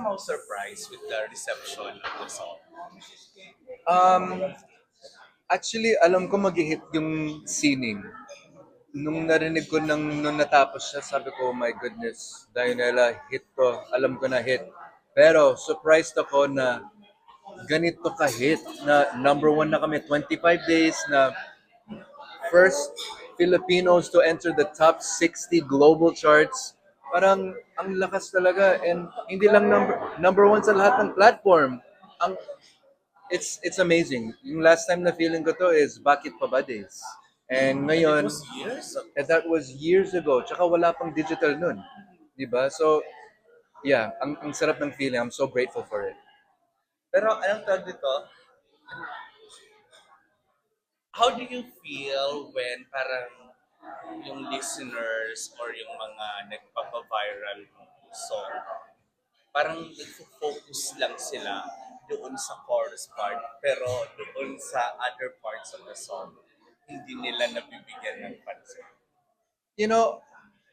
Somehow surprised with the reception of the song. Um, Actually, alam ko mag-hit yung sining. Nung narinig ko nung natapos siya, sabi ko, oh my goodness, Dionela, hit to. Alam ko na hit. Pero surprised ako na ganito ka-hit na number one na kami 25 days na first Filipinos to enter the top 60 global charts. Parang ang lakas talaga and hindi lang number one sa lahat ng platform. Ang it's amazing. Yung last time na feeling ko to is Bakit Pa Ba Days. And And it ngayon, was years ago. that was years ago. Tsaka wala pang digital nun. Di ba? So, yeah, ang sarap ng feeling. I'm so grateful for it. Pero anong tawag dito? How do you feel when parang yung listeners or yung mga nagpapa-viral song, parang nagfo-focus lang sila doon sa chorus part, pero doon sa other parts of the song, hindi nila nabibigyan ng pansin. You know,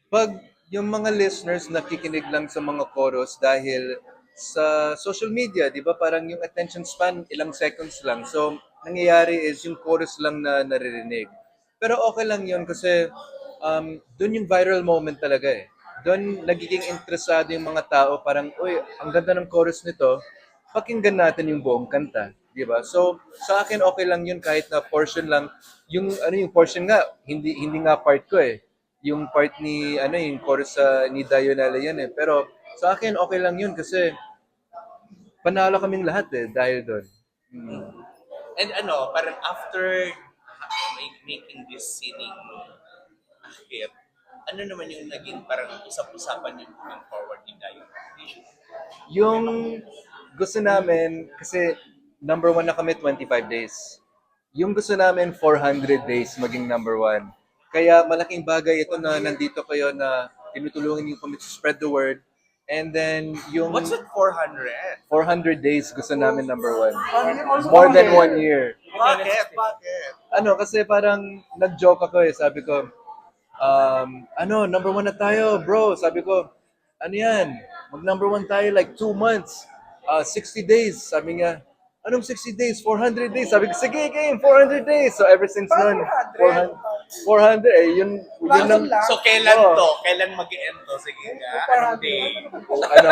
pag yung mga listeners nakikinig lang sa mga chorus dahil sa social media, di ba parang yung attention span ilang seconds lang. So, nangyayari is yung chorus lang na naririnig. Pero okay lang yun kasi dun yung viral moment talaga eh. Doon nagiging interesado yung mga tao parang, uy, ang ganda ng chorus nito, pakinggan natin yung buong kanta. Di ba? So, sa akin okay lang yun kahit na portion lang. Yung portion nga, hindi nga part ko eh yung part ni yung chorus ni Dionela yan eh. Pero sa akin okay lang yun kasi panalo kaming lahat eh dahil doon. Mm. And ano, parang after making this singing hit, ano naman yung naging parang usap-usapan yung moving forward in Dayo? Yung gusto namin kasi number one na kami 25 days. Yung gusto namin 400 days maging number one. Kaya malaking bagay ito na nandito kayo na tinutulungan niyo kami to spread the word. And then yung What's it 400? 400 days gusto namin number one. More than 1 year. Bakit? Bakit? Kasi parang nag-joke ako eh. Sabi ko, number one na tayo, bro. Sabi ko, ano yan? Mag number one tayo like 2 months. 60 days. Sabi niya, anong 60 days? 400 days. Sabi ko, sige, game, 400 days. So ever since noon, 400, 400 eh, yun lang. So kailan Oo. to? Kailan mag-end to? Sige nga, anong day? Ano,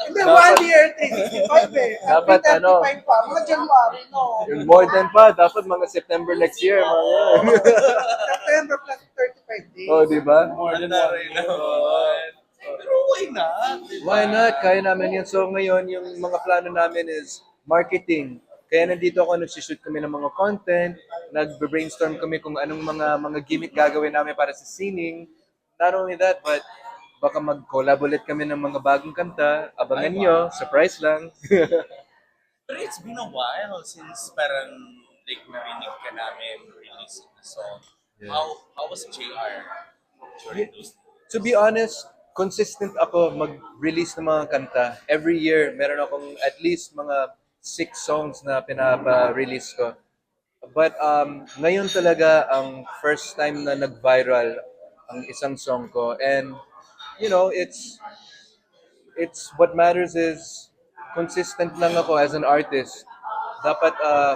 Hindi, Dapat- 1 year, 365 eh. Dapat ano, 35 pa, mga January, no? yung more than pa, dapat mga September next year. Mga September plus 35 days. oh, di ba? Ano na rin naman. Pero why not? Diba? Why not? Kaya namin yan. So ngayon, yung mga plano namin is marketing. Kaya nandito ako, nagsishoot kami ng mga content, nag-brainstorm kami kung anong mga gimmick gagawin namin para sa singing. Not only that, but baka mag-collab ulit kami ng mga bagong kanta. Abangan nyo, surprise lang. Pero it's been a while since parang like narinig ka namin releasing the song. Yeah. How was JR during those days? To be honest, consistent ako mag-release ng mga kanta. Every year, meron akong at least mga 6 songs na pinapa-release ko. But ngayon talaga ang first time na nag-viral ang isang song ko. And, it's what matters is consistent lang ako as an artist. Dapat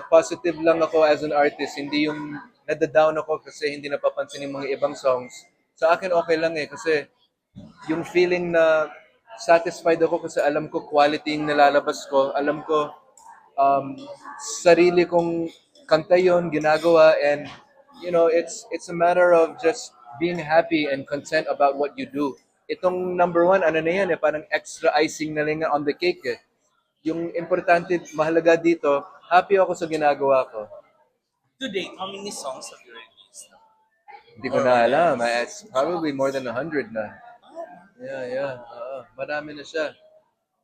positive lang ako as an artist. Hindi yung nadadown ako kasi hindi napapansin yung mga ibang songs. Sa akin okay lang eh kasi yung feeling na satisfied ako kasi alam ko quality yung nalalabas ko. Alam ko um, sarili kong kanta yun, ginagawa, and it's a matter of just being happy and content about what you do. Itong number one, ano na yan, parang extra icing na lang on the cake eh. Yung importante, mahalaga dito, happy ako sa ginagawa ko. To date, how many songs have you released? Hindi ko na alam. It's probably more than 100 na. Yeah. Marami na siya.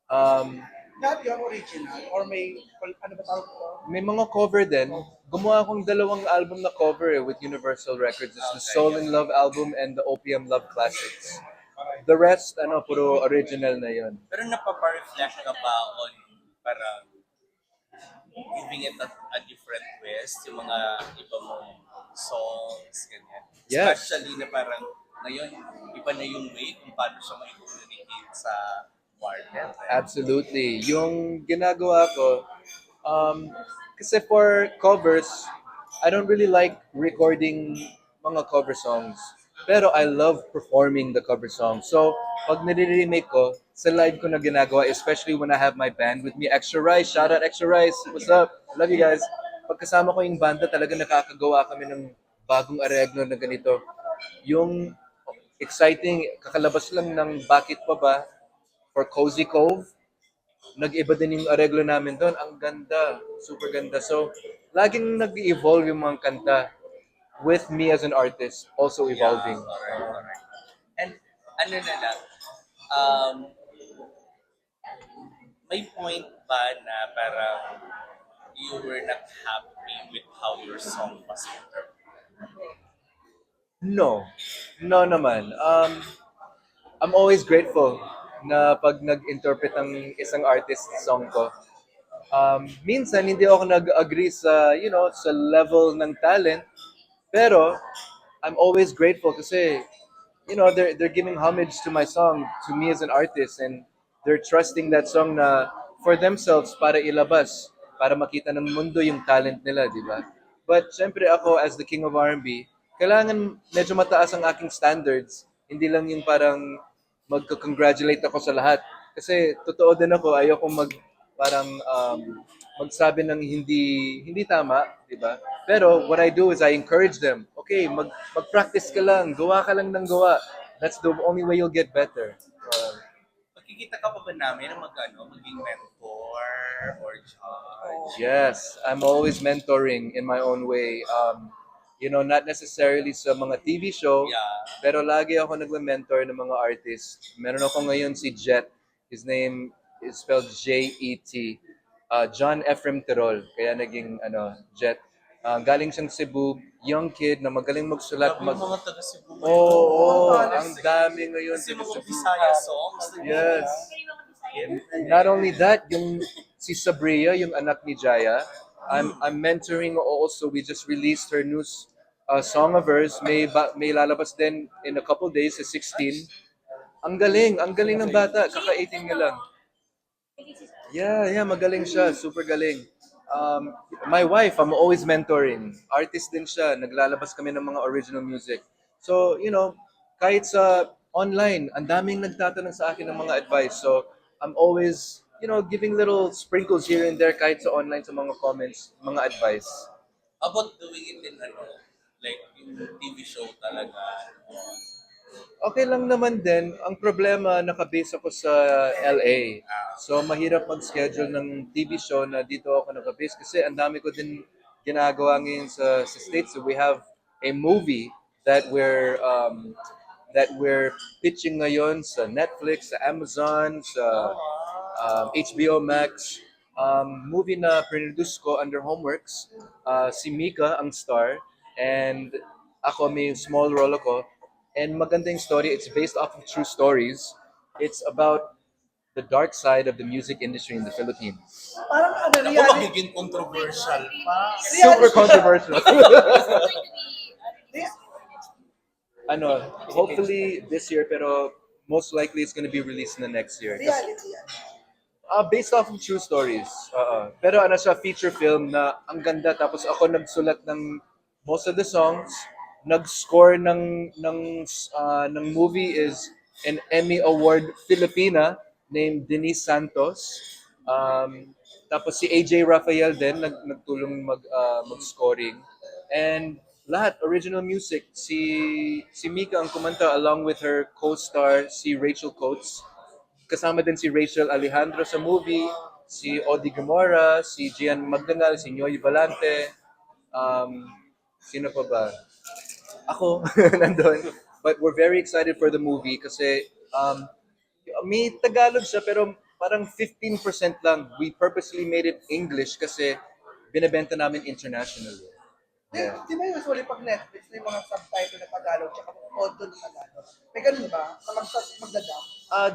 Um, Not yung original, or may, ano ba tawag ko? May mga cover din. Gumawa akong 2 album na cover with Universal Records. It's the Soul in Love album and the Opium Love Classics. The rest, puro original na yon. Pero napapa-reflect ka ba on parang giving it a different twist, yung mga iba mong songs, ganyan. Yes. Especially na parang ngayon, iba na yung way kung paano siya mai-communicate sa quartet. Absolutely. Yung ginagawa ko, kasi for covers, I don't really like recording mga cover songs. Pero I love performing the cover songs. So, pag nire-remake ko, sa live ko na ginagawa, especially when I have my band with me, Extra Rice. Shout out Extra Rice. What's up? Love you guys. Pagkasama ko yung banda, talaga nakakagawa kami ng bagong areglo na ganito. Yung exciting, kakalabas lang ng Bakit Pa Ba for Cozy Cove. Nag-iba din yung areglo namin doon. Ang ganda. Super ganda. So, laging nag-evolve yung mga kanta with me as an artist, also evolving. Yeah, correct. And ano na lang, um, may point ba na parang you were not happy with how your song was interpreted? No. No naman. I'm always grateful na pag nag-interpret ang isang artist sa song ko. Minsan hindi ako nag-agree sa, sa level ng talent, pero I'm always grateful kasi, they're giving homage to my song, to me as an artist, and they're trusting that song na for themselves para ilabas, para makita ng mundo yung talent nila, di ba? But syempre ako as the king of R&B, kailangan medyo mataas ang aking standards. Hindi lang yung parang magko-congratulate ako sa lahat. Kasi totoo din ako, ayoko parang magsabi ng hindi tama, di ba? Pero what I do is I encourage them. Okay, mag-practice ka lang, gawa ka lang ng gawa. That's the only way you'll get better. Makikita ka pa ba namin na maging mentor or judge? Yes, I'm always mentoring in my own way. Not necessarily sa mga TV show, Yeah. pero lagi ako nagme-mentor ng mga artists. Meron ako ngayon si Jet. His name is spelled Jet. John Ephraim Tirol. Kaya naging Jet. Galing siyang Cebu, young kid na magaling magsulat. Grabe yung mga taga Cebu. Oo, ang dami ngayon Kasi taga mga Cebu. Bisaya songs. Yes. Not only that, yung si Sabria, yung anak ni Jaya, I'm mentoring also. We just released her new song of hers. May lalabas din in a couple days sa 16. Ang galing ng bata. Kaka-18 niya lang. Yeah, magaling siya. Super galing. My wife, I'm always mentoring. Artist din siya. Naglalabas kami ng mga original music. So, kahit sa online, ang daming nagtatanong sa akin ng mga advice. So, I'm always, giving little sprinkles here and there kahit sa online, sa mga comments, mga advice. About doing it in like yung TV show talaga. Okay lang naman din. Ang problema, nakabase ako sa LA. So, mahirap mag-schedule ng TV show na dito ako nakabase kasi ang dami ko din ginagawa ngayon sa States. So, we have a movie that we're pitching ngayon sa Netflix, sa Amazon, sa HBO Max. Movie na produce ko under Homeworks. Si Mika ang star and ako may small role ako. And maganda yung story. It's based off of true stories. It's about the dark side of the music industry in the Philippines. Parang Ako reality. magiging controversial pa. Super controversial. Hopefully this year, pero most likely it's gonna be released in the next year. Reality yan. Based off of true stories. Pero siya, feature film na ang ganda. Tapos ako nagsulat ng most of the songs. Nag-score ng movie is an Emmy Award Filipina named Denise Santos. Tapos si AJ Raphael din nagtulong mag-scoring. And lahat original music. Si Mika ang kumanta along with her co-star si Rachel Coates. Kasama din si Rachel Alejandro sa movie, si Odi Gamora, si Gian Magdangal, si Noy Valante, sino pa ba? Ako, nandun. But we're very excited for the movie kasi may Tagalog siya pero parang 15% lang. We purposely made it English kasi binebenta namin internationally. Yeah. Di ba usually pag Netflix, may mga subtitle na Tagalog tsaka audio na Tagalog? May ganun ba? Na magdadub?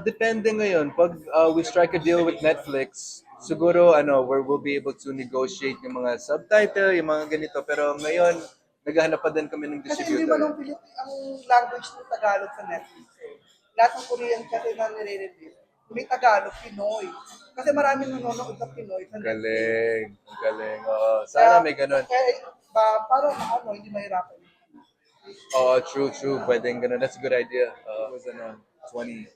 Depende ngayon. Pag we strike a deal with Netflix, siguro we'll be able to negotiate yung mga subtitle, yung mga ganito. Pero ngayon, naghahanap pa din kami ng Kasi hindi distributor. ba nung ang language ng Tagalog sa Netflix eh. Lahat ng Korean kasi na nire-review. may Tagalog, Pinoy. Kasi maraming nanonood ng Pinoy sa Netflix. Galing. Ang galing. Oo. Sana may ganun. Kaya, para hindi mahirapan. Oo, true. Pwedeng ganun. That's a good idea. It was 20.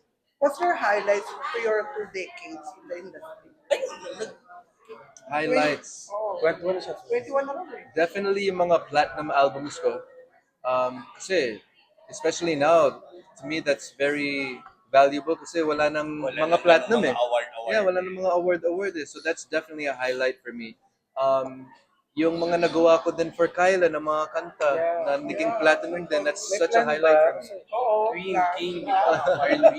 What's your highlights for your 2 decades in the industry? Highlights. Oh, 21 na siya. 21 na lang eh. Definitely yung mga platinum albums ko. Kasi, especially now, to me, that's very valuable kasi wala nang mga platinum eh. Award. Yeah, wala nang mga award eh. So that's definitely a highlight for me. Yung mga nagawa ko din for Kyla na mga kanta na naging platinum din, that's May such a plan highlight ba? for me. Oo. Queen, na- King, R&B.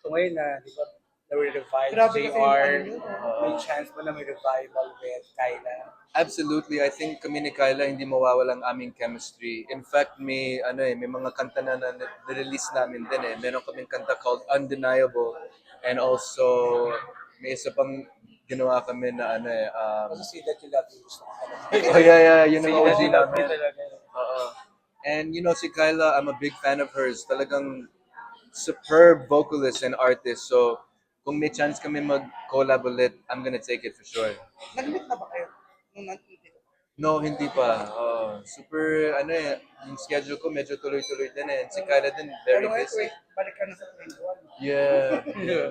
So ngayon na, di ba, na-revive Grabe kasi yung JR. ano yun, May chance ba na may revival with Kyla? Absolutely. I think kami ni Kyla hindi mawawalang aming chemistry. In fact, may mga kanta na release namin din eh. Meron kaming kanta called Undeniable and also may isa pang ginawa kami na Kasi see that you love me gusto ko talaga. oh yeah, yun See ang that OG you love me namin. talaga. Oo. And si Kyla, I'm a big fan of hers. Talagang superb vocalist and artist. So, kung may chance kami mag-collab ulit, I'm gonna take it for sure. Nag-meet na ba kayo? Nung nandito? No, hindi pa. Super, yung schedule ko medyo tuloy-tuloy din eh. And si Kyla din, very Pero ngayon, busy. balik ka na sa 21. Yeah.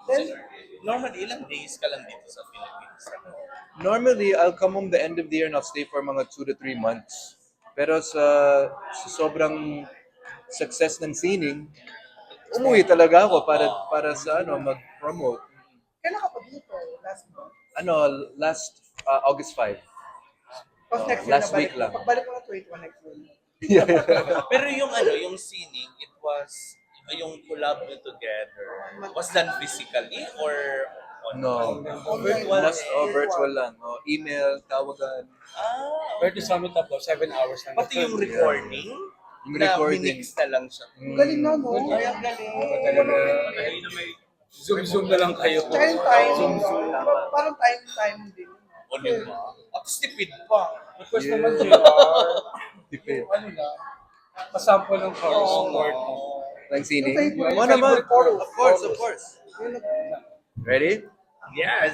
Then, Normally, ilang days ka lang dito sa Philippines? Normally, I'll come home the end of the year and I'll stay for mga 2 to 3 months. Pero sa sobrang success ng sining, umuwi talaga ako para sa mag-promote. kailan ka pa dito? Last month? Last August 5. Tapos next year last na balik week lang. mo. Pagbalik mo na 21 next year. Pero yung sining, it was, yung collab nyo together, was done physically or on? No. Online. Virtual lang. Email, tawagan. Birthday summit up 7 hours lang. Pati yung recording, Yung na recording. minix na lang siya. Ang galing na, no? Ay, ang galing. Zoom na lang kayo. Tsaka yung time. Zoom. Parang time din. O, di ba? At stupid pa. Request Yeah. naman JR. Tipid. Ano na? Pasample ng chorus chord. Lang sining. Yung favorite- Oo naman. favorite chorus. Of course. Yun, Ready? Yes.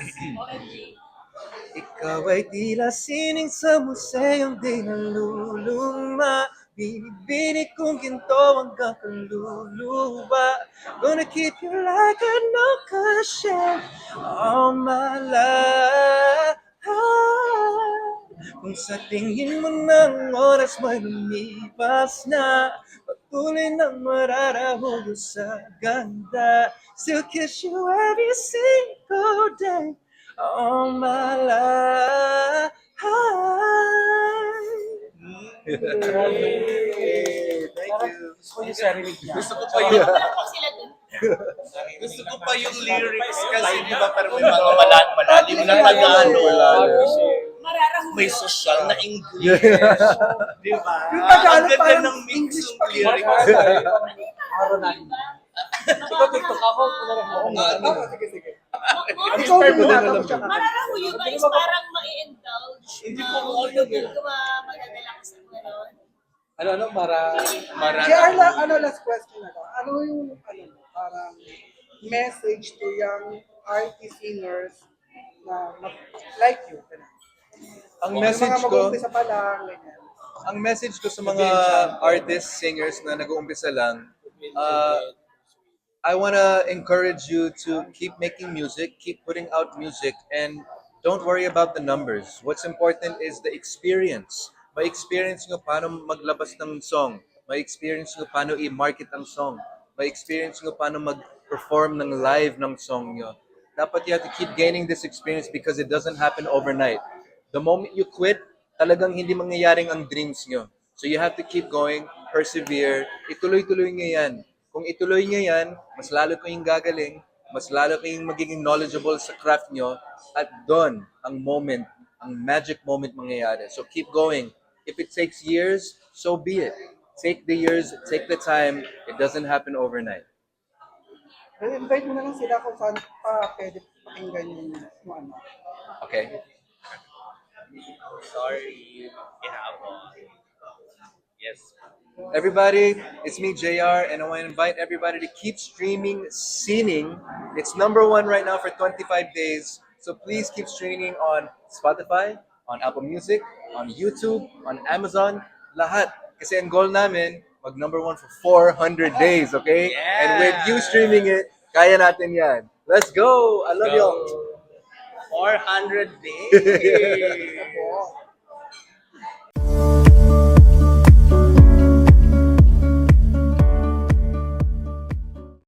Ikaw ay tila sining sa museyong di naluluma. Binibini kong ginto hanggang kaluluwa. Gonna keep you like a cushion all my life. Kung sa tingin mo ng oras may lumipas na, patuloy nang mararahulo sa ganda. Still kiss you every single day all my life. Thank you. Gusto ko yung sarili niya. Gusto ko pa yung, sila dun. gusto ko pa yung lyrics kasi di ba parang may mga malalim na Tagalog. Mararahuli. May social na English. Di ba? Yung Tagalog Ang ganda parang ng mix English ng pa rin. lyrics. Araw na. Ikaw TikTok ako. Oo nga, Sige. Ikaw Ikaw din din alam mo. siya. Mararahu you guys parang ma-indulge. Hindi na ko alam ulugin eh. ko madadala ka sa gano'n. JR, last question na lang. Ano yung, parang message to young artist singers na like you? Ang Yung message mga ko, mag-uumpisa pa lang, ganyan. ang message ko sa mga artists, singers na nag-uumpisa lang, I want to encourage you to keep making music, keep putting out music, and don't worry about the numbers. What's important is the experience. May experience nyo paano maglabas ng song. May experience nyo paano i-market ang song. May experience nyo paano mag-perform ng live ng song nyo. Dapat you have to keep gaining this experience because it doesn't happen overnight. The moment you quit, talagang hindi mangyayaring ang dreams nyo. So you have to keep going, persevere, ituloy-tuloy nyo yan. Kung ituloy nyo yan, mas lalo kayong gagaling, mas lalo kayong magiging knowledgeable sa craft nyo, at doon ang moment, ang magic moment mangyayari. So keep going. If it takes years, so be it. Take the years, take the time. It doesn't happen overnight. Invite mo na lang sila kung saan pa pwede pakinggan yung ano. Okay? Sorry. Ihabol. Yes. Everybody, it's me, JR, and I want to invite everybody to keep streaming Sining. It's number one right now for 25 days. So please keep streaming on Spotify, on Apple Music, on YouTube, on Amazon, lahat. Kasi ang goal namin, mag number one for 400 days, okay? And with you streaming it, kaya natin yan. Let's go! I love y'all! 400 days!